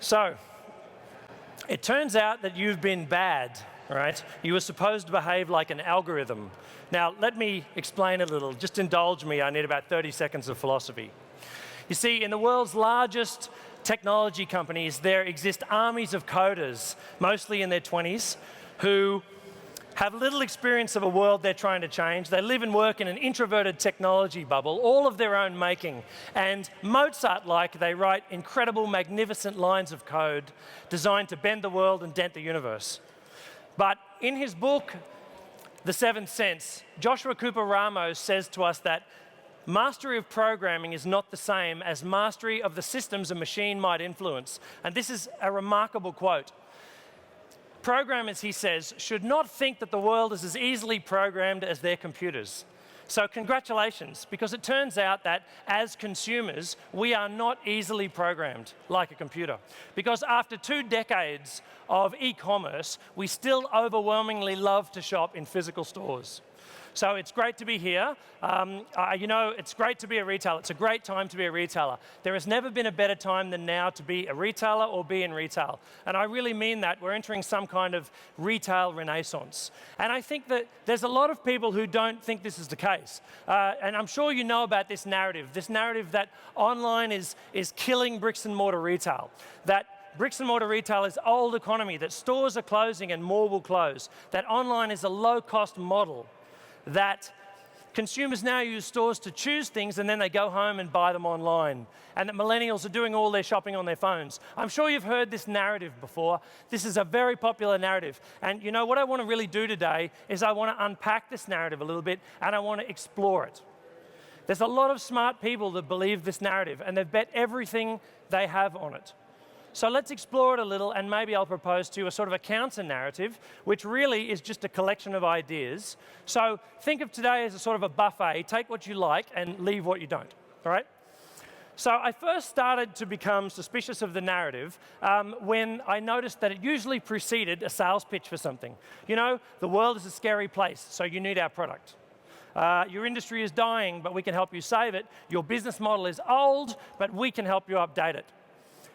So, it turns out that you've been bad, right? You were supposed to behave like an algorithm. Now, let me explain a little. Just indulge me, I need about 30 seconds of philosophy. You see, in the world's largest technology companies, there exist armies of coders, mostly in their 20s, who have little experience of a world they're trying to change. They live and work in an introverted technology bubble, all of their own making. And Mozart-like, they write incredible, magnificent lines of code designed to bend the world and dent the universe. But in his book, The Seventh Sense, Joshua Cooper Ramos says to us that mastery of programming is not the same as mastery of the systems a machine might influence. And this is a remarkable quote. Programmers, he says, should not think that the world is as easily programmed as their computers. So congratulations, because it turns out that as consumers, we are not easily programmed like a computer. Because after 2 decades of e-commerce, we still overwhelmingly love to shop in physical stores. So it's great to be here. It's great to be a retailer. It's a great time to be a retailer. There has never been a better time than now to be a retailer or be in retail. And I really mean that. We're entering some kind of retail renaissance. And I think that there's a lot of people who don't think this is the case. And I'm sure you know about this narrative that online is killing bricks and mortar retail, that bricks and mortar retail is old economy, that stores are closing and more will close, that online is a low-cost model, that consumers now use stores to choose things and then they go home and buy them online, and that millennials are doing all their shopping on their phones. I'm sure you've heard this narrative before. This is a very popular narrative. And you know what I want to really do today is I want to unpack this narrative a little bit and I want to explore it. There's a lot of smart people that believe this narrative and they've bet everything they have on it. So let's explore it a little, and maybe I'll propose to you a sort of a counter-narrative, which really is just a collection of ideas. So think of today as a sort of a buffet. Take what you like and leave what you don't, all right? So I first started to become suspicious of the narrative when I noticed that it usually preceded a sales pitch for something. You know, the world is a scary place, so you need our product. Your industry is dying, but we can help you save it. Your business model is old, but we can help you update it,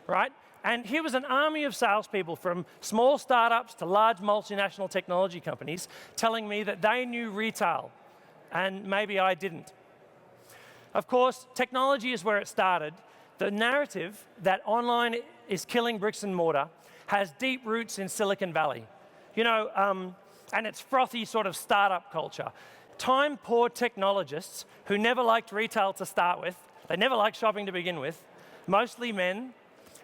right? And here was an army of salespeople from small startups to large multinational technology companies telling me that they knew retail, and maybe I didn't. Of course, technology is where it started. The narrative that online is killing bricks and mortar has deep roots in Silicon Valley. You know, and it's frothy sort of startup culture. Time-poor technologists who never liked retail to start with, they never liked shopping to begin with, mostly men,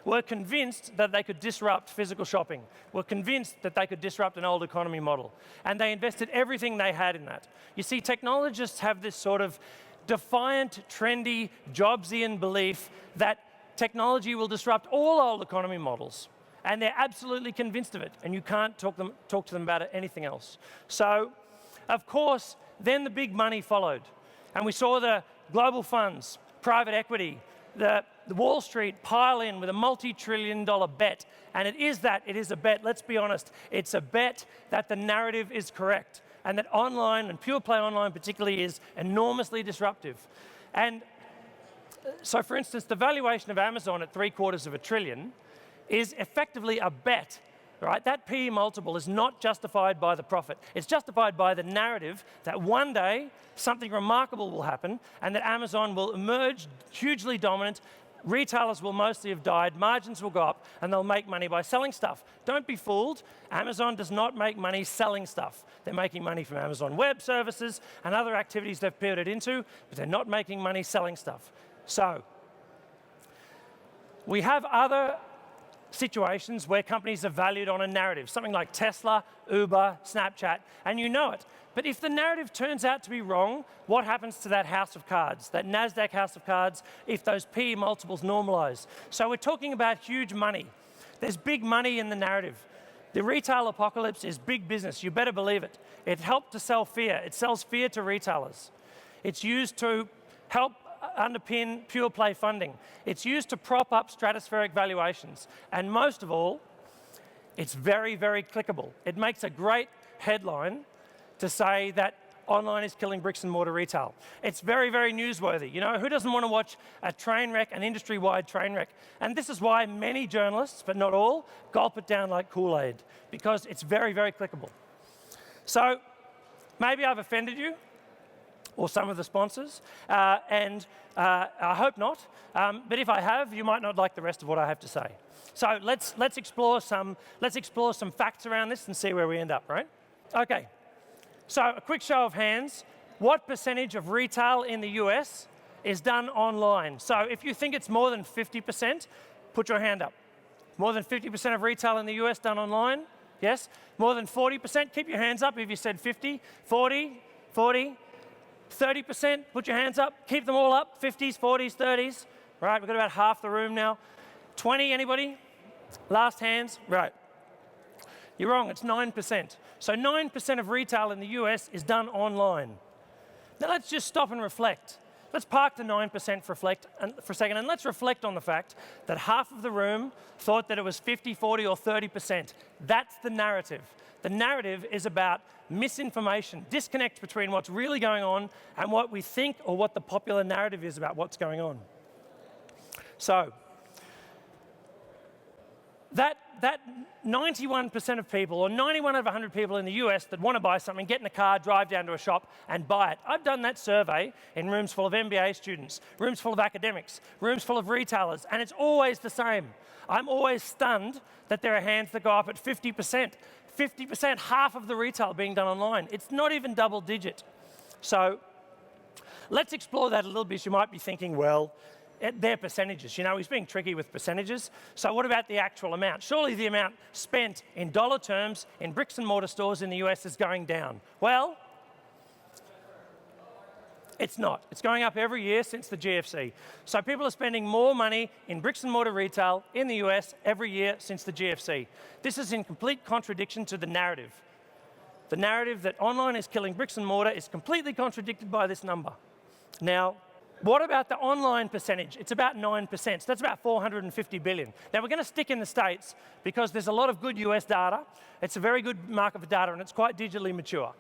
were convinced that they could disrupt physical shopping, were convinced that they could disrupt an old economy model, and they invested everything they had in that. You see, technologists have this sort of defiant, trendy, Jobsian belief that technology will disrupt all old economy models, and they're absolutely convinced of it, and you can't talk to them about anything else. So, of course, then the big money followed, and we saw the global funds, private equity, the Wall Street pile in with a multi-trillion-dollar bet, and it is a bet, let's be honest, it's a bet that the narrative is correct, and that online, and Pureplay Online particularly, is enormously disruptive. And so, for instance, the valuation of Amazon at $750 billion is effectively a bet, right? That PE multiple is not justified by the profit. It's justified by the narrative that one day something remarkable will happen and that Amazon will emerge hugely dominant. Retailers will mostly have died, margins will go up, and they'll make money by selling stuff. Don't be fooled. Amazon does not make money selling stuff. They're making money from Amazon Web Services and other activities they've pivoted into, but they're not making money selling stuff. So, we have other situations where companies are valued on a narrative, something like Tesla, Uber, Snapchat, and you know it. But if the narrative turns out to be wrong, what happens to that house of cards, that NASDAQ house of cards, if those PE multiples normalize? So we're talking about huge money. There's big money in the narrative. The retail apocalypse is big business, you better believe it. It helped to sell fear. It sells fear to retailers. It's used to help underpin pure play funding. It's used to prop up stratospheric valuations. And most of all, it's very, very clickable. It makes a great headline to say that online is killing bricks and mortar retail. It's very, very newsworthy. You know, who doesn't want to watch a train wreck, an industry-wide train wreck? And this is why many journalists, but not all, gulp it down like Kool-Aid, because it's very, very clickable. So maybe I've offended you, or some of the sponsors, and I hope not. But if I have, you might not like the rest of what I have to say. So let's explore some facts around this and see where we end up, right? Okay. So a quick show of hands. What percentage of retail in the US is done online? So if you think it's more than 50%, put your hand up. More than 50% of retail in the US done online? Yes. More than 40%? Keep your hands up if you said 50, 40, 40. 30%, put your hands up. Keep them all up, 50s, 40s, 30s. Right, we've got about half the room now. 20, anybody? Last hands? Right. You're wrong, it's 9%. So 9% of retail in the US is done online. Now let's just stop and reflect. Let's park the 9% for a second, and let's reflect on the fact that half of the room thought that it was 50, 40, or 30%. That's the narrative. The narrative is about misinformation, disconnect between what's really going on and what we think or what the popular narrative is about what's going on. So, that 91% of people, or 91 out of 100 people in the US that want to buy something, get in a car, drive down to a shop and buy it. I've done that survey in rooms full of MBA students, rooms full of academics, rooms full of retailers, and it's always the same. I'm always stunned that there are hands that go up at 50%. 50%, half of the retail being done online. It's not even double digit. So let's explore that a little bit. You might be thinking, well, they're percentages. You know, he's being tricky with percentages. So what about the actual amount? Surely the amount spent in dollar terms in bricks and mortar stores in the US is going down. Well, it's not. It's going up every year since the GFC. So people are spending more money in bricks and mortar retail in the US every year since the GFC. This is in complete contradiction to the narrative. The narrative that online is killing bricks and mortar is completely contradicted by this number. Now, what about the online percentage? It's about 9%. So that's about 450 billion. Now, we're going to stick in the States because there's a lot of good US data. It's a very good market for data, and it's quite digitally mature.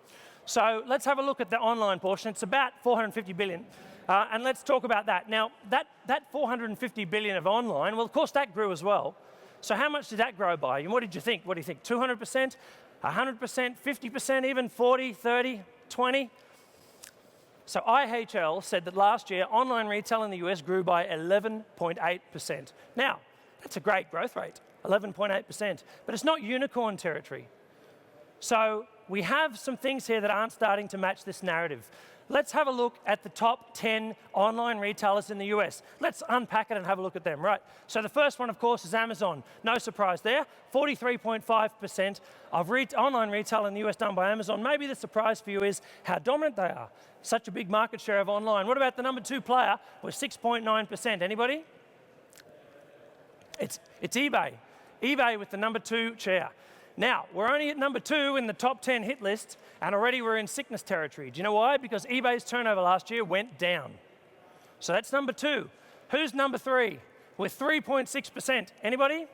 So let's have a look at the online portion. It's about 450 billion. And let's talk about that. Now, that 450 billion of online, well, of course, that grew as well. So how much did that grow by? And what did you think? What do you think? 200%? 100%? 50%? Even 40, 30, 20? So IHL said that last year, online retail in the US grew by 11.8%. Now, that's a great growth rate, 11.8%. But it's not unicorn territory. So we have some things here that aren't starting to match this narrative. Let's have a look at the top 10 online retailers in the US. Let's unpack it and have a look at them, right? So the first one, of course, is Amazon. No surprise there. 43.5% of online retail in the US done by Amazon. Maybe the surprise for you is how dominant they are. Such a big market share of online. What about the number 2 player with 6.9%? Anybody? It's eBay. eBay with the number 2 share. Now, we're only at number 2 in the top 10 hit list, and already we're in sickness territory. Do you know why? Because eBay's turnover last year went down. So that's number 2. Who's number 3 with 3.6%? Anybody?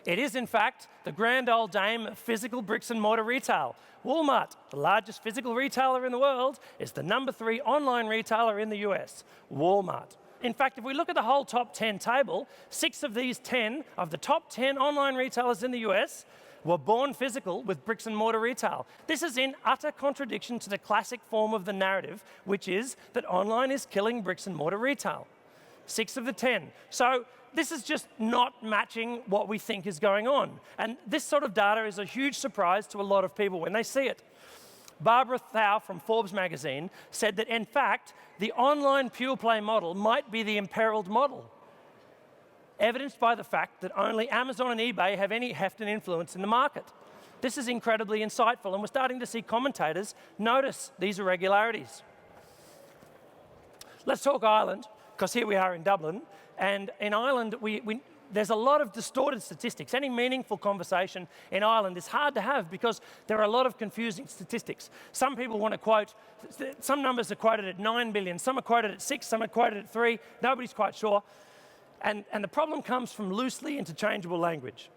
It is, in fact, the grand old dame of physical bricks and mortar retail. Walmart, the largest physical retailer in the world, is the number 3 online retailer in the US, Walmart. In fact, if we look at the whole top 10 table, 6 of these 10 of the top 10 online retailers in the US were born physical with bricks and mortar retail. This is in utter contradiction to the classic form of the narrative, which is that online is killing bricks and mortar retail. 6 of the 10. So this is just not matching what we think is going on. And this sort of data is a huge surprise to a lot of people when they see it. Barbara Thau from Forbes magazine said that, in fact, the online Pureplay model might be the Imperilled model, evidenced by the fact that only Amazon and eBay have any heft and influence in the market. This is incredibly insightful, and we're starting to see commentators notice these irregularities. Let's talk Ireland, because here we are in Dublin, and in Ireland, there's a lot of distorted statistics. Any meaningful conversation in Ireland is hard to have because there are a lot of confusing statistics. Some people want to quote, some numbers are quoted at 9 billion, some are quoted at 6, some are quoted at 3, nobody's quite sure. And the problem comes from loosely interchangeable language.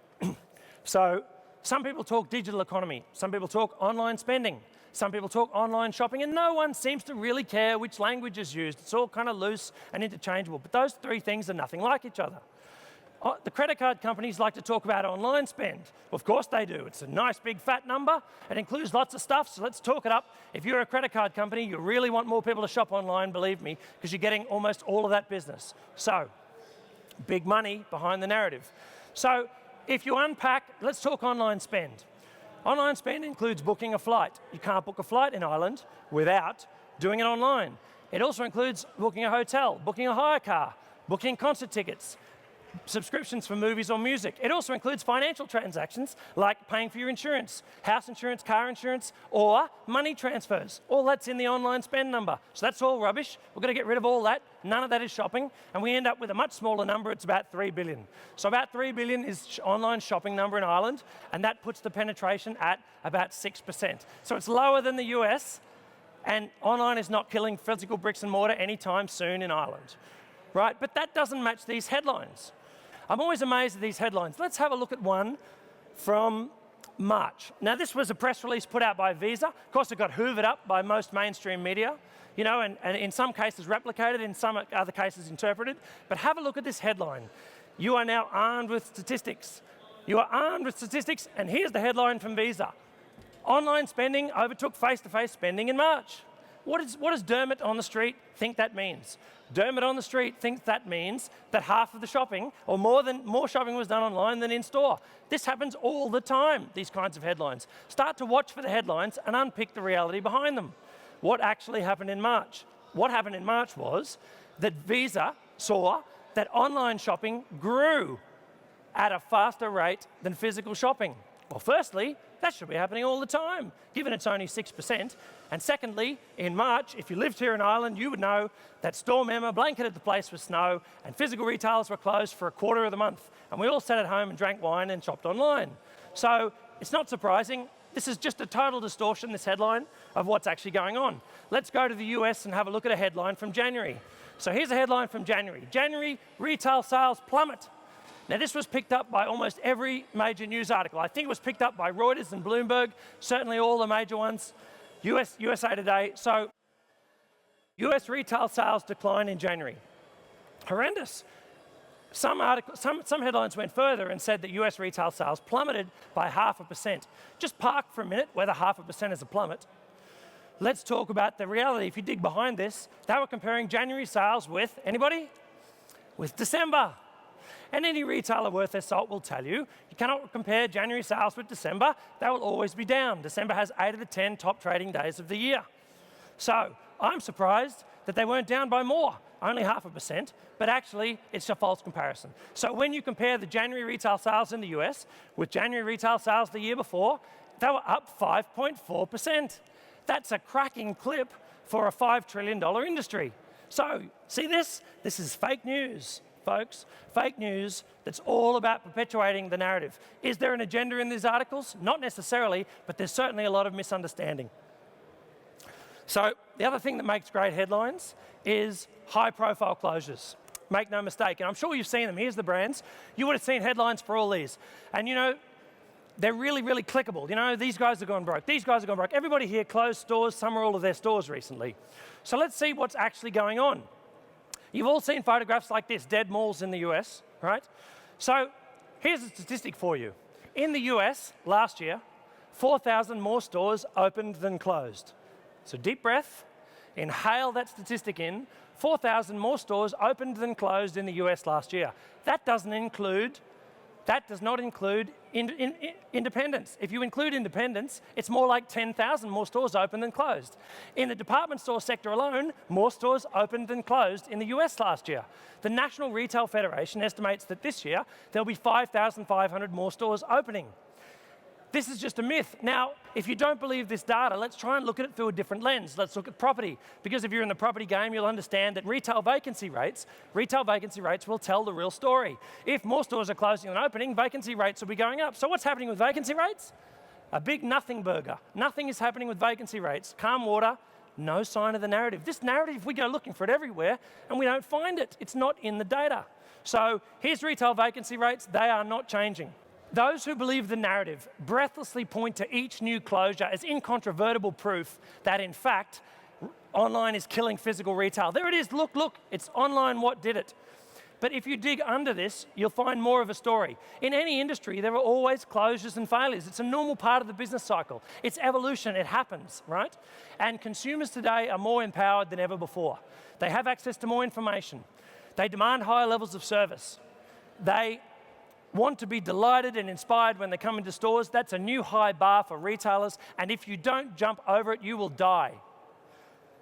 So Some people talk digital economy. Some people talk online spending. Some people talk online shopping, and no one seems to really care which language is used. It's all kind of loose and interchangeable, but those three things are nothing like each other. The credit card companies like to talk about online spend. Of course they do. It's a nice big fat number. It includes lots of stuff, so let's talk it up. If you're a credit card company, you really want more people to shop online, believe me, because you're getting almost all of that business. So, big money behind the narrative. So, if you unpack, let's talk online spend. Online spend includes booking a flight. You can't book a flight in Ireland without doing it online. It also includes booking a hotel, booking a hire car, booking concert tickets, subscriptions for movies or music. It also includes financial transactions like paying for your insurance, house insurance, car insurance, or money transfers. All that's in the online spend number. So that's all rubbish. We're going to get rid of all that. None of that is shopping, and we end up with a much smaller number. It's about 3 billion. So about 3 billion is online shopping number in Ireland, and that puts the penetration at about 6%. So it's lower than the US, and online is not killing physical bricks and mortar anytime soon in Ireland. Right? But that doesn't match these headlines. I'm always amazed at these headlines. Let's have a look at one from March. Now, this was a press release put out by Visa. Of course, it got hoovered up by most mainstream media, you know, and in some cases replicated, in some other cases interpreted. But have a look at this headline. You are now armed with statistics. You are armed with statistics, and here's the headline from Visa. Online spending overtook face-to-face spending in March. What does Dermot on the street think that means? Dermot on the street thinks that means that half of the shopping, or more shopping was done online than in store. This happens all the time, these kinds of headlines. Start to watch for the headlines and unpick the reality behind them. What actually happened in March? What happened in March was that Visa saw that online shopping grew at a faster rate than physical shopping. Well, firstly, that should be happening all the time, given it's only 6%. And secondly, in March, if you lived here in Ireland, you would know that Storm Emma blanketed the place with snow and physical retailers were closed for a quarter of the month. And we all sat at home and drank wine and shopped online. So it's not surprising. This is just a total distortion, this headline, of what's actually going on. Let's go to the US and have a look at a headline from January. So here's a headline from January. January retail sales plummet. Now, this was picked up by almost every major news article. I think it was picked up by Reuters and Bloomberg, certainly all the major ones, USA Today. So, US retail sales decline in January. Horrendous. Some headlines went further and said that US retail sales plummeted by 0.5%. Just park for a minute whether 0.5% is a plummet. Let's talk about the reality. If you dig behind this, they were comparing January sales with, anybody? With December. And any retailer worth their salt will tell you, you cannot compare January sales with December. They will always be down. December has 8 of the 10 top trading days of the year. So I'm surprised that they weren't down by more, only 0.5%, but actually it's a false comparison. So when you compare the January retail sales in the US with January retail sales the year before, they were up 5.4%. That's a cracking clip for a $5 trillion industry. So see this? This is fake news. Folks, fake news that's all about perpetuating the narrative. Is there an agenda in these articles? Not necessarily, but there's certainly a lot of misunderstanding. So the other thing that makes great headlines is high-profile closures. Make no mistake, and I'm sure you've seen them. Here's the brands. You would have seen headlines for all these. And you know, they're really, really clickable. You know, these guys have gone broke. These guys have gone broke. Everybody here closed stores, some or all of their stores recently. So let's see what's actually going on. You've all seen photographs like this, dead malls in the US, right? So here's a statistic for you. In the US last year, 4,000 more stores opened than closed. So deep breath, inhale that statistic in. 4,000 more stores opened than closed in the US last year. That does not include independents. If you include independents, it's more like 10,000 more stores opened than closed. In the department store sector alone, more stores opened than closed in the US last year. The National Retail Federation estimates that this year there'll be 5,500 more stores opening. This is just a myth. Now, if you don't believe this data, let's try and look at it through a different lens. Let's look at property. Because if you're in the property game, you'll understand that retail vacancy rates will tell the real story. If more stores are closing than opening, vacancy rates will be going up. So what's happening with vacancy rates? A big nothing burger. Nothing is happening with vacancy rates. Calm water, no sign of the narrative. This narrative, we go looking for it everywhere, and we don't find it. It's not in the data. So here's retail vacancy rates. They are not changing. Those who believe the narrative breathlessly point to each new closure as incontrovertible proof that, in fact, online is killing physical retail. There it is, look, it's online what did it. But if you dig under this, you'll find more of a story. In any industry, there are always closures and failures. It's a normal part of the business cycle. It's evolution, it happens, right? And consumers today are more empowered than ever before. They have access to more information. They demand higher levels of service. They want to be delighted and inspired when they come into stores. That's a new high bar for retailers, and if you don't jump over it, you will die,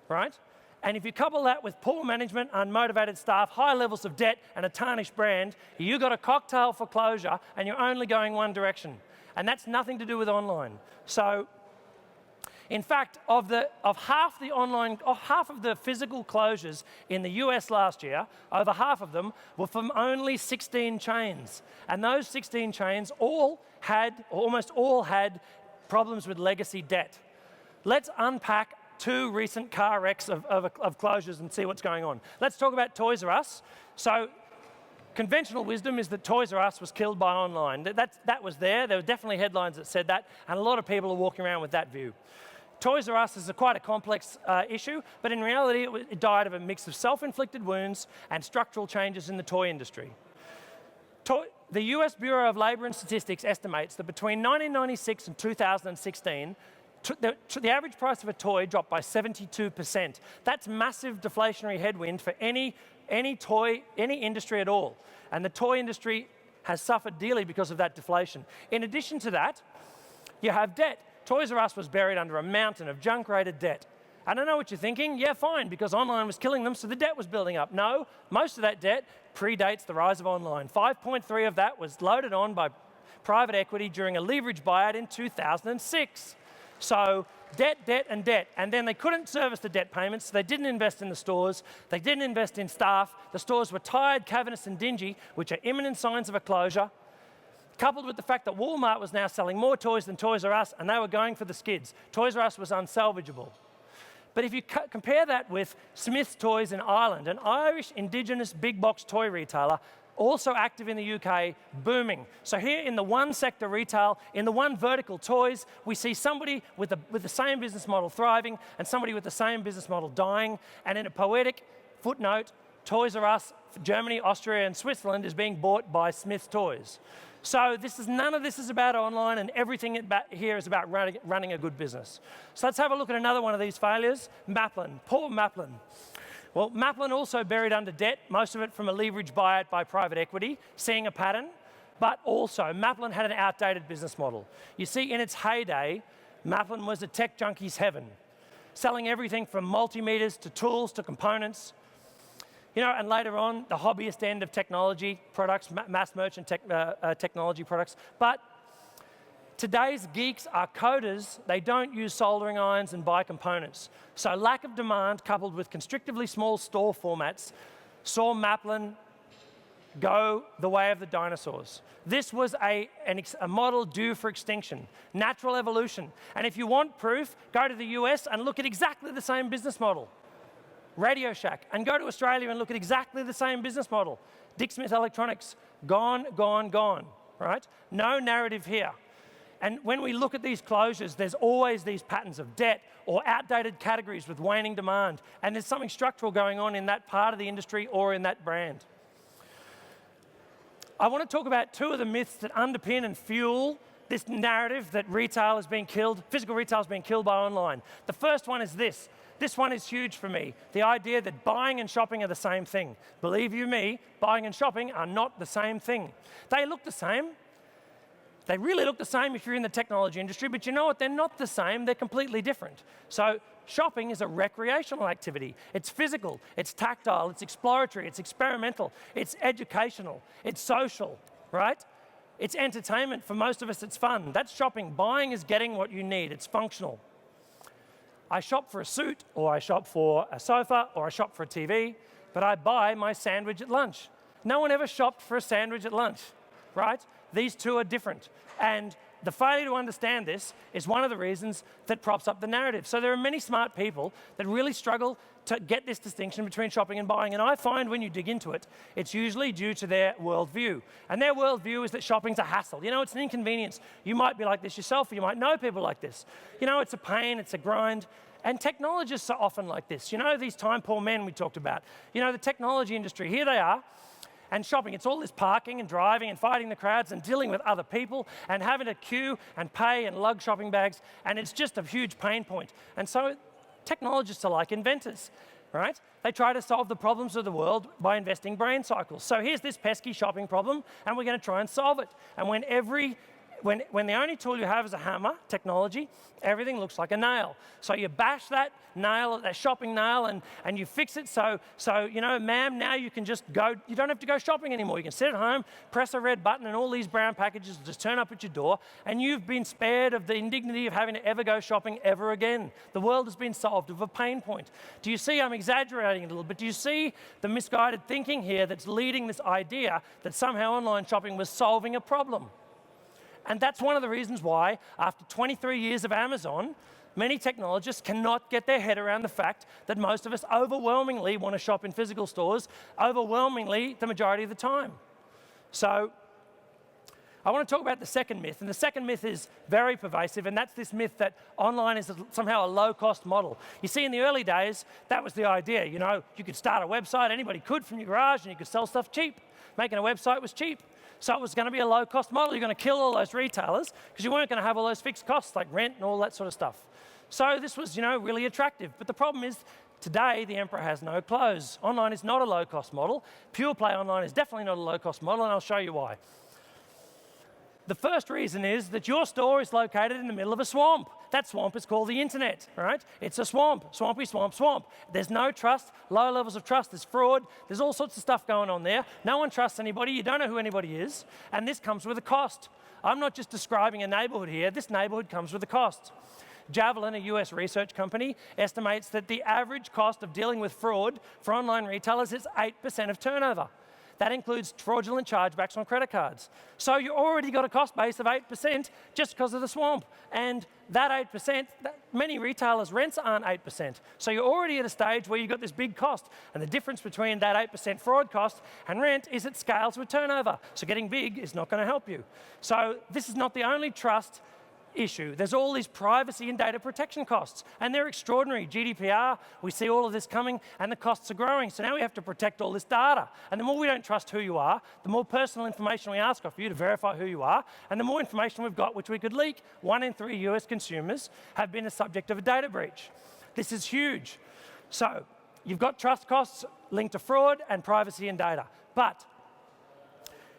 right? And if you couple that with poor management, unmotivated staff, high levels of debt, and a tarnished brand, you got a cocktail for closure, and you're only going one direction. And that's nothing to do with online. So, in fact, of half of the physical closures in the US last year, over half of them were from only 16 chains. And those 16 chains almost all had problems with legacy debt. Let's unpack 2 recent car wrecks of closures and see what's going on. Let's talk about Toys R Us. So, conventional wisdom is that Toys R Us was killed by online. That was there. There were definitely headlines that said that, and a lot of people are walking around with that view. Toys R Us is quite a complex issue, but in reality, it died of a mix of self-inflicted wounds and structural changes in the toy industry. The US Bureau of Labor and Statistics estimates that between 1996 and 2016, the average price of a toy dropped by 72%. That's massive deflationary headwind for any industry at all. And the toy industry has suffered dearly because of that deflation. In addition to that, you have debt. Toys R Us was buried under a mountain of junk-rated debt. I don't know what you're thinking. Yeah, fine, because online was killing them, so the debt was building up. No, most of that debt predates the rise of online. 5.3 of that was loaded on by private equity during a leverage buyout in 2006. So debt, and debt. And then they couldn't service the debt payments, so they didn't invest in the stores, they didn't invest in staff, the stores were tired, cavernous and dingy, which are imminent signs of a closure, coupled with the fact that Walmart was now selling more toys than Toys R Us, and they were going for the skids. Toys R Us was unsalvageable. But if you compare that with Smith's Toys in Ireland, an Irish Indigenous big box toy retailer, also active in the UK, booming. So here in the one sector retail, in the one vertical toys, we see somebody with the same business model thriving and somebody with the same business model dying. And in a poetic footnote, Toys R Us, Germany, Austria, and Switzerland is being bought by Smith's Toys. So none of this is about online, and everything here is about running a good business. So let's have a look at another one of these failures, Maplin. Poor Maplin. Well, Maplin also buried under debt, most of it from a leverage buyout by private equity, seeing a pattern, but also Maplin had an outdated business model. You see, in its heyday, Maplin was a tech junkie's heaven, selling everything from multimeters to tools to components. You know, and later on, the hobbyist end of technology products, mass merchant technology products. But today's geeks are coders. They don't use soldering irons and buy components. So lack of demand coupled with constrictively small store formats saw Maplin go the way of the dinosaurs. This was a model due for extinction, natural evolution. And if you want proof, go to the US and look at exactly the same business model. Radio Shack, and go to Australia and look at exactly the same business model. Dick Smith Electronics, gone, right? No narrative here. And when we look at these closures, there's always these patterns of debt or outdated categories with waning demand, and there's something structural going on in that part of the industry or in that brand. I want to talk about 2 of the myths that underpin and fuel this narrative that retail is being killed, physical retail is being killed by online. The first one is this. This one is huge for me. The idea that buying and shopping are the same thing. Believe you me, buying and shopping are not the same thing. They look the same. They really look the same if you're in the technology industry, but you know what? They're not the same. They're completely different. So shopping is a recreational activity. It's physical, it's tactile, it's exploratory, it's experimental, it's educational, it's social, right? It's entertainment. For most of us, it's fun. That's shopping. Buying is getting what you need. It's functional. I shop for a suit, or I shop for a sofa, or I shop for a TV, but I buy my sandwich at lunch. No one ever shopped for a sandwich at lunch, right? These 2 are different. And the failure to understand this is one of the reasons that props up the narrative. So there are many smart people that really struggle to get this distinction between shopping and buying. And I find when you dig into it, it's usually due to their worldview. And their worldview is that shopping's a hassle. You know, it's an inconvenience. You might be like this yourself, or you might know people like this. You know, it's a pain, it's a grind. And technologists are often like this. You know, these time-poor men we talked about. You know, the technology industry, here they are. And shopping, it's all this parking and driving and fighting the crowds and dealing with other people and having to queue and pay and lug shopping bags, and it's just a huge pain point. And so technologists are like inventors, right? They try to solve the problems of the world by investing brain cycles. So here's this pesky shopping problem, and we're going to try and solve it. And when the only tool you have is a hammer, technology, everything looks like a nail. So you bash that nail, that shopping nail, and you fix it so you know, ma'am, now you can just go, you don't have to go shopping anymore. You can sit at home, press a red button, and all these brown packages will just turn up at your door, and you've been spared of the indignity of having to ever go shopping ever again. The world has been solved of a pain point. Do you see, I'm exaggerating a little, but do you see the misguided thinking here that's leading this idea that somehow online shopping was solving a problem? And that's one of the reasons why, after 23 years of Amazon, many technologists cannot get their head around the fact that most of us overwhelmingly want to shop in physical stores, overwhelmingly the majority of the time. So I want to talk about the second myth, and the second myth is very pervasive, and that's this myth that online is somehow a low-cost model. You see, in the early days, that was the idea. You know, you could start a website, anybody could from your garage, and you could sell stuff cheap. Making a website was cheap. So it was going to be a low-cost model. You're going to kill all those retailers because you weren't going to have all those fixed costs like rent and all that sort of stuff. So this was, you know, really attractive. But the problem is, today, the emperor has no clothes. Online is not a low-cost model. Pureplay Online is definitely not a low-cost model, and I'll show you why. The first reason is that your store is located in the middle of a swamp. That swamp is called the internet, right? It's a swamp, swampy swamp, swamp. There's no trust, low levels of trust, there's fraud, there's all sorts of stuff going on there. No one trusts anybody, you don't know who anybody is, and this comes with a cost. I'm not just describing a neighborhood here, this neighborhood comes with a cost. Javelin, a US research company, estimates that the average cost of dealing with fraud for online retailers is 8% of turnover. That includes fraudulent chargebacks on credit cards. So you already got a cost base of 8% just because of the swamp. And that 8%, many retailers' rents aren't 8%. So you're already at a stage where you've got this big cost. And the difference between that 8% fraud cost and rent is it scales with turnover. So getting big is not going to help you. So this is not the only trust issue. There's all these privacy and data protection costs, and they're extraordinary. GDPR, we see all of this coming, and the costs are growing. So now we have to protect all this data. And the more we don't trust who you are, the more personal information we ask of you to verify who you are, and the more information we've got which we could leak. 1 in 3 US consumers have been the subject of a data breach. This is huge. So you've got trust costs linked to fraud and privacy and data. But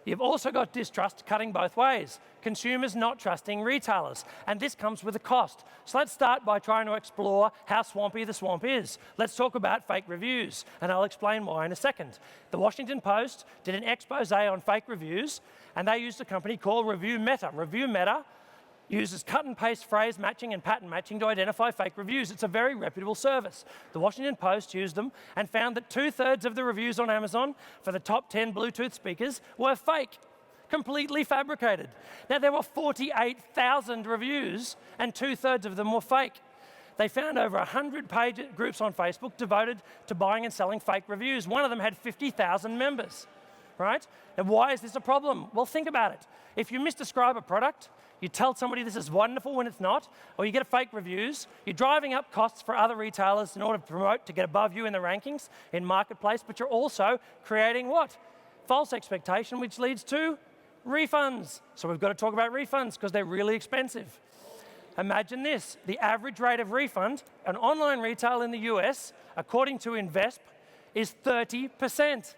you've also got distrust cutting both ways. Consumers not trusting retailers, and this comes with a cost. So let's start by trying to explore how swampy the swamp is. Let's talk about fake reviews, and I'll explain why in a second. The Washington Post did an expose on fake reviews, and they used a company called Review Meta. Review Meta uses cut and paste phrase matching and pattern matching to identify fake reviews. It's a very reputable service. The Washington Post used them and found that 2/3 of the reviews on Amazon for the top 10 Bluetooth speakers were fake, completely fabricated. Now, there were 48,000 reviews and 2/3 of them were fake. They found over 100 groups on Facebook devoted to buying and selling fake reviews. One of them had 50,000 members, right? And why is this a problem? Well, think about it. If you misdescribe a product, you tell somebody this is wonderful when it's not, or you get fake reviews, you're driving up costs for other retailers in order to promote, to get above you in the rankings in marketplace, but you're also creating what? False expectation, which leads to refunds. So we've got to talk about refunds because they're really expensive. Imagine this, the average rate of refund on online retail in the US, according to Invesp, is 30%.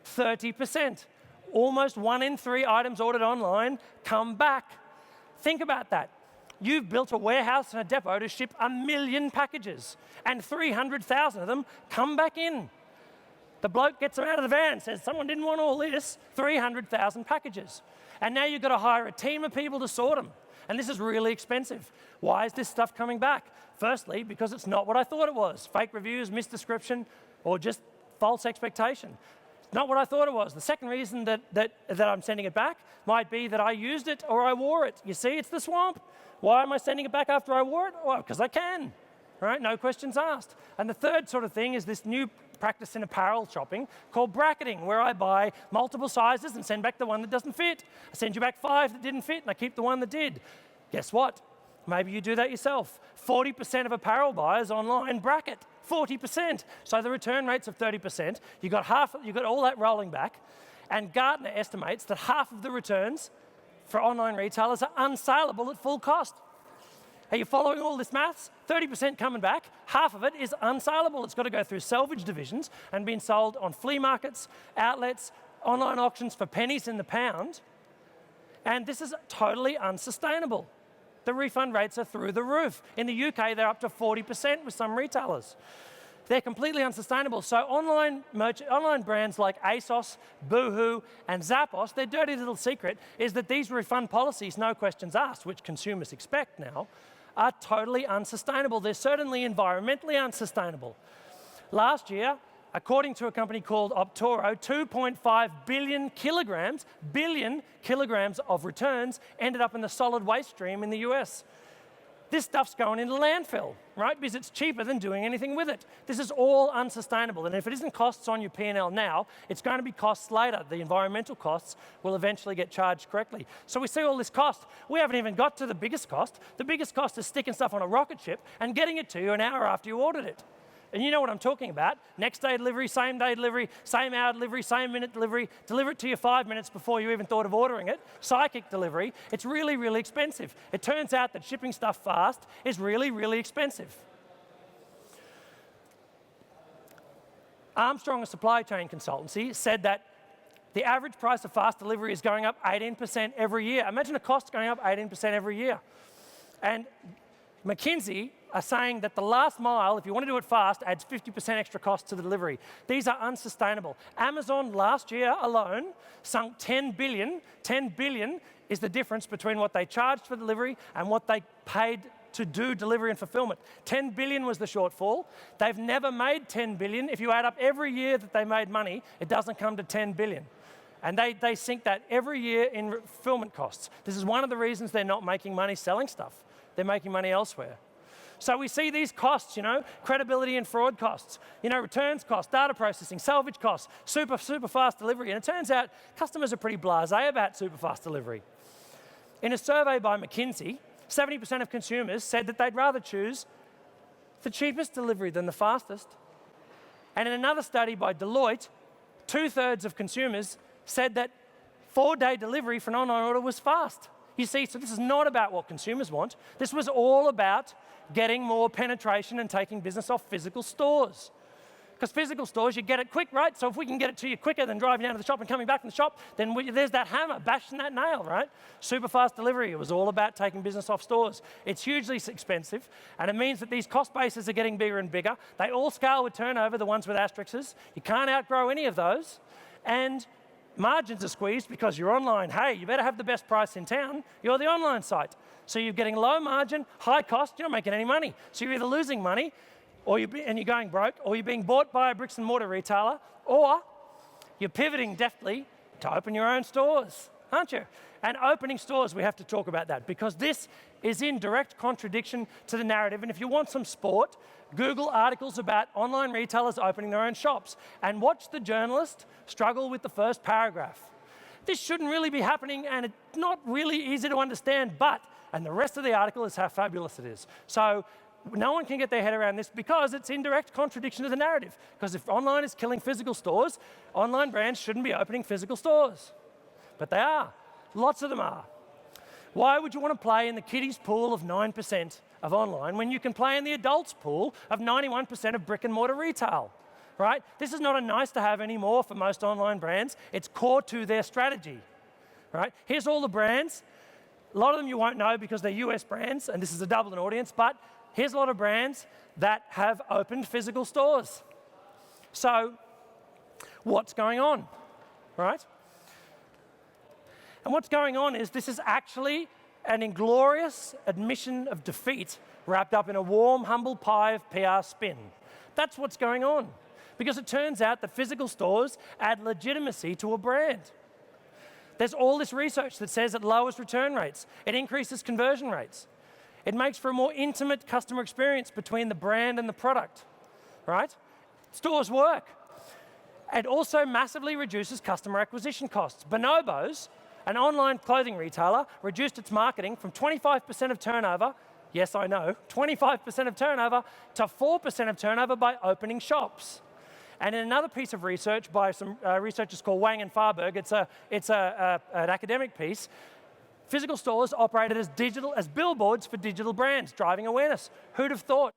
30%. Almost 1 in 3 items ordered online come back. Think about that. You've built a warehouse and a depot to ship 1 million packages, and 300,000 of them come back in. The bloke gets them out of the van, says, someone didn't want all this, 300,000 packages. And now you've got to hire a team of people to sort them. And this is really expensive. Why is this stuff coming back? Firstly, because it's not what I thought it was. Fake reviews, misdescription, or just false expectation. Not what I thought it was. The second reason that I'm sending it back might be that I used it or I wore it. You see, it's the swamp. Why am I sending it back after I wore it? Well, because I can, right? No questions asked. And the third sort of thing is this new practice in apparel shopping called bracketing, where I buy multiple sizes and send back the one that doesn't fit. I send you back 5 that didn't fit and I keep the one that did. Guess what? Maybe you do that yourself. 40% of apparel buyers online bracket. 40%. So the return rate's of 30%. You got all that rolling back, and Gartner estimates that half of the returns for online retailers are unsaleable at full cost. Are you following all this maths? 30% coming back, half of it is unsaleable. It's got to go through salvage divisions and being sold on flea markets, outlets, online auctions for pennies in the pound. And this is totally unsustainable. The refund rates are through the roof. In the UK, they're up to 40% with some retailers. They're completely unsustainable. So online brands like ASOS, Boohoo, and Zappos, their dirty little secret is that these refund policies, no questions asked, which consumers expect now, are totally unsustainable. They're certainly environmentally unsustainable. Last year, according to a company called Optoro, 2.5 billion kilograms of returns ended up in the solid waste stream in the US. This stuff's going into landfill, right? Because it's cheaper than doing anything with it. This is all unsustainable. And if it isn't costs on your P&L now, it's going to be costs later. The environmental costs will eventually get charged correctly. So we see all this cost. We haven't even got to the biggest cost. The biggest cost is sticking stuff on a rocket ship and getting it to you an hour after you ordered it. And you know what I'm talking about. Next day delivery, same day delivery, same hour delivery, same minute delivery. Deliver it to you 5 minutes before you even thought of ordering it. Psychic delivery. It's really, really expensive. It turns out that shipping stuff fast is really, really expensive. Armstrong, a supply chain consultancy, said that the average price of fast delivery is going up 18% every year. Imagine a cost going up 18% every year. And McKinsey are saying that the last mile, if you want to do it fast, adds 50% extra cost to the delivery. These are unsustainable. Amazon last year alone sunk $10 billion. $10 billion is the difference between what they charged for delivery and what they paid to do delivery and fulfillment. $10 billion was the shortfall. They've never made $10 billion. If you add up every year that they made money, it doesn't come to $10 billion. And they sink that every year in fulfillment costs. This is one of the reasons they're not making money selling stuff. They're making money elsewhere. So we see these costs, credibility and fraud costs, returns costs, data processing, salvage costs, super fast delivery. And it turns out customers are pretty blasé about super fast delivery. In a survey by McKinsey, 70% of consumers said that they'd rather choose the cheapest delivery than the fastest. And in another study by Deloitte, 2/3 of consumers said that 4-day delivery for an online order was fast. You see, so this is not about what consumers want. This was all about getting more penetration and taking business off physical stores. Because physical stores, you get it quick, right? So if we can get it to you quicker than driving down to the shop and coming back from the shop, then there's that hammer bashing that nail, right? Super fast delivery. It was all about taking business off stores. It's hugely expensive, and it means that these cost bases are getting bigger and bigger. They all scale with turnover, the ones with asterisks. You can't outgrow any of those. And margins are squeezed because you're online. Hey, you better have the best price in town. You're the online site. So you're getting low margin, high cost, you're not making any money. So you're either losing money and you're going broke, or you're being bought by a bricks and mortar retailer, or you're pivoting deftly to open your own stores, aren't you? And opening stores, we have to talk about that because this is in direct contradiction to the narrative. And if you want some sport, Google articles about online retailers opening their own shops and watch the journalist struggle with the first paragraph. This shouldn't really be happening, and it's not really easy to understand, and the rest of the article is how fabulous it is. So no one can get their head around this because it's in direct contradiction to the narrative. Because if online is killing physical stores, online brands shouldn't be opening physical stores. But they are. Lots of them are. Why would you want to play in the kiddies pool of 9% of online when you can play in the adults pool of 91% of brick and mortar retail? Right? This is not a nice to have anymore for most online brands. It's core to their strategy. Right? Here's all the brands. A lot of them you won't know because they're US brands, and this is a Dublin audience, but here's a lot of brands that have opened physical stores. So what's going on? Right? And what's going on is this is actually an inglorious admission of defeat wrapped up in a warm, humble pie of PR spin. That's what's going on. because it turns out that physical stores add legitimacy to a brand. There's all this research that says it lowers return rates, it increases conversion rates. It makes for a more intimate customer experience between the brand and the product, right? Stores work. It also massively reduces customer acquisition costs. Bonobos, an online clothing retailer, reduced its marketing from 25% of turnover, yes, I know, 25% of turnover, to 4% of turnover by opening shops. And in another piece of research by some researchers called Wang and Farberg, it's an academic piece, physical stores operated as billboards for digital brands, driving awareness. Who'd have thought?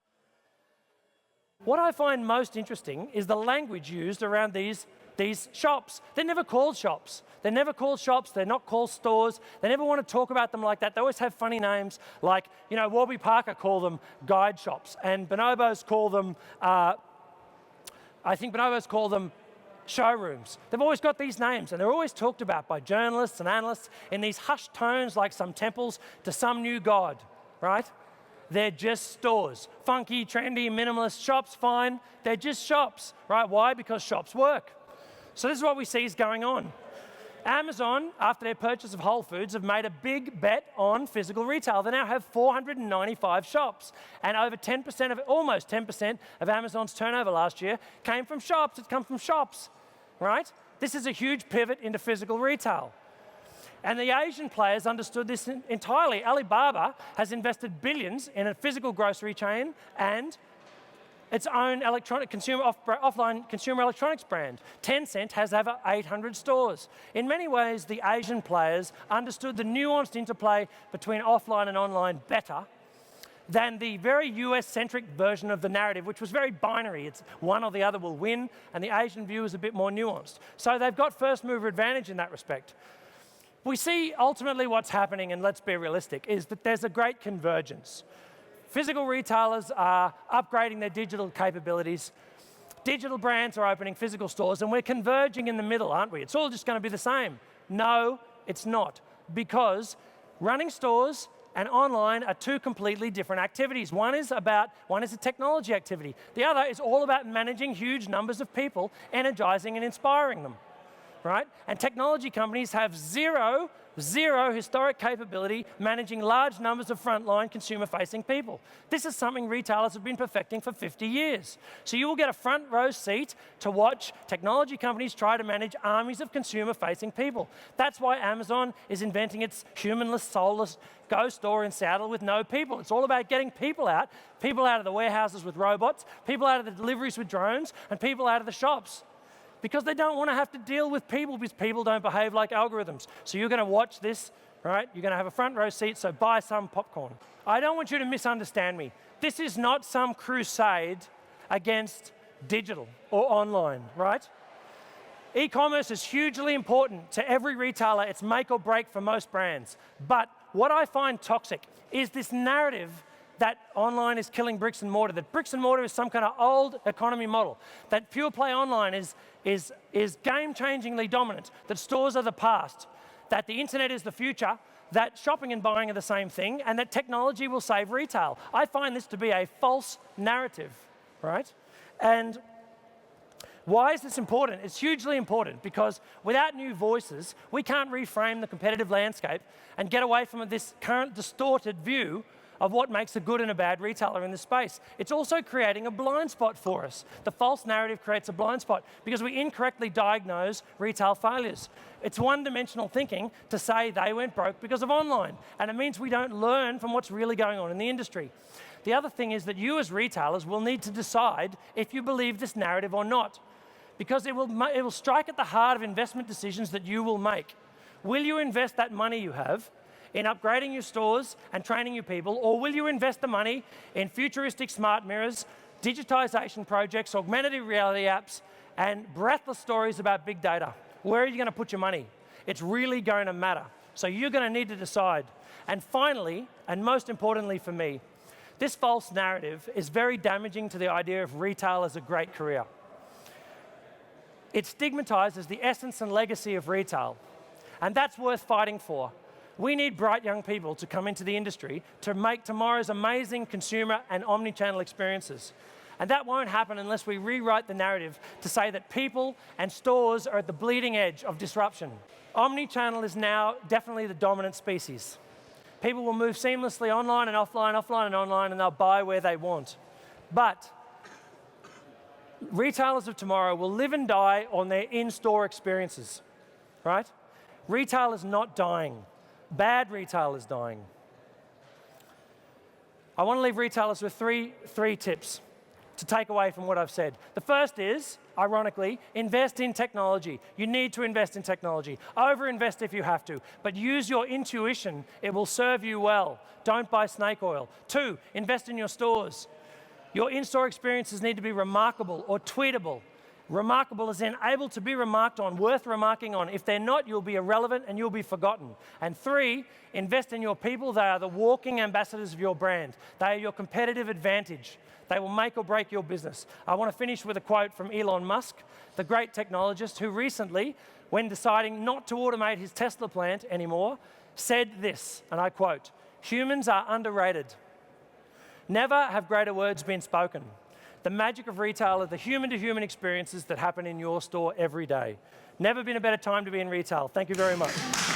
What I find most interesting is the language used around these shops. They're never called shops. They're never called shops. They're not called stores. They never want to talk about them like that. They always have funny names, like, you know, Warby Parker call them guide shops, and Bonobos call them, I think Bonobos call them showrooms. They've always got these names, and they're always talked about by journalists and analysts in these hushed tones like some temples to some new god, right? They're just stores. Funky, trendy, minimalist shops, fine. They're just shops, right? Why? Because shops work. So this is what we see is going on. Amazon, after their purchase of Whole Foods, have made a big bet on physical retail. They now have 495 shops, and over 10% of, almost 10% of Amazon's turnover last year came from shops. It's come from shops, right? This is a huge pivot into physical retail. And the Asian players understood this entirely. Alibaba has invested billions in a physical grocery chain and its own offline consumer electronics brand. Tencent has over 800 stores. In many ways, the Asian players understood the nuanced interplay between offline and online better than the very US-centric version of the narrative, which was very binary. It's one or the other will win, and the Asian view is a bit more nuanced. So they've got first mover advantage in that respect. We see ultimately what's happening, and let's be realistic, is that there's a great convergence. Physical retailers are upgrading their digital capabilities. Digital brands are opening physical stores, and we're converging in the middle, aren't we? It's all just going to be the same. No, it's not, because running stores and online are two completely different activities. One is a technology activity. The other is all about managing huge numbers of people, energizing and inspiring them, right? And technology companies have zero historic capability managing large numbers of frontline consumer-facing people. This is something retailers have been perfecting for 50 years. So you will get a front row seat to watch technology companies try to manage armies of consumer-facing people. That's why Amazon is inventing its humanless, soulless ghost store in Seattle with no people. It's all about getting people out of the warehouses with robots, people out of the deliveries with drones, and people out of the shops. Because they don't want to have to deal with people, because people don't behave like algorithms. So you're going to watch this, right? You're going to have a front row seat, so buy some popcorn. I don't want you to misunderstand me. This is not some crusade against digital or online, right? E-commerce is hugely important to every retailer. It's make or break for most brands. But what I find toxic is this narrative that online is killing bricks and mortar, that bricks and mortar is some kind of old economy model, that Pureplay Online is game-changingly dominant, that stores are the past, that the internet is the future, that shopping and buying are the same thing, and that technology will save retail. I find this to be a false narrative, right? And why is this important? It's hugely important because without new voices, we can't reframe the competitive landscape and get away from this current distorted view of what makes a good and a bad retailer in this space. It's also creating a blind spot for us. The false narrative creates a blind spot because we incorrectly diagnose retail failures. It's one-dimensional thinking to say they went broke because of online, and it means we don't learn from what's really going on in the industry. The other thing is that you as retailers will need to decide if you believe this narrative or not, because it will strike at the heart of investment decisions that you will make. Will you invest that money you have in upgrading your stores and training your people, or will you invest the money in futuristic smart mirrors, digitization projects, augmented reality apps, and breathless stories about big data? Where are you going to put your money? It's really going to matter. So you're going to need to decide. And finally, and most importantly for me, this false narrative is very damaging to the idea of retail as a great career. It stigmatizes the essence and legacy of retail, and that's worth fighting for. We need bright young people to come into the industry to make tomorrow's amazing consumer and omni-channel experiences. And that won't happen unless we rewrite the narrative to say that people and stores are at the bleeding edge of disruption. Omnichannel is now definitely the dominant species. People will move seamlessly online and offline, offline and online, and they'll buy where they want. But retailers of tomorrow will live and die on their in-store experiences, right? Retail is not dying. Bad retail is dying. I want to leave retailers with three tips to take away from what I've said. The first is, ironically, invest in technology. You need to invest in technology. Over-invest if you have to, but use your intuition. It will serve you well. Don't buy snake oil. 2, invest in your stores. Your in-store experiences need to be remarkable or tweetable. Remarkable is in able to be remarked on, worth remarking on. If they're not, you'll be irrelevant and you'll be forgotten. And 3, invest in your people. They are the walking ambassadors of your brand. They are your competitive advantage. They will make or break your business. I want to finish with a quote from Elon Musk, the great technologist who recently, when deciding not to automate his Tesla plant anymore, said this, and I quote, "Humans are underrated. Never have greater words been spoken. The magic of retail are the human-to-human experiences that happen in your store every day." Never been a better time to be in retail. Thank you very much.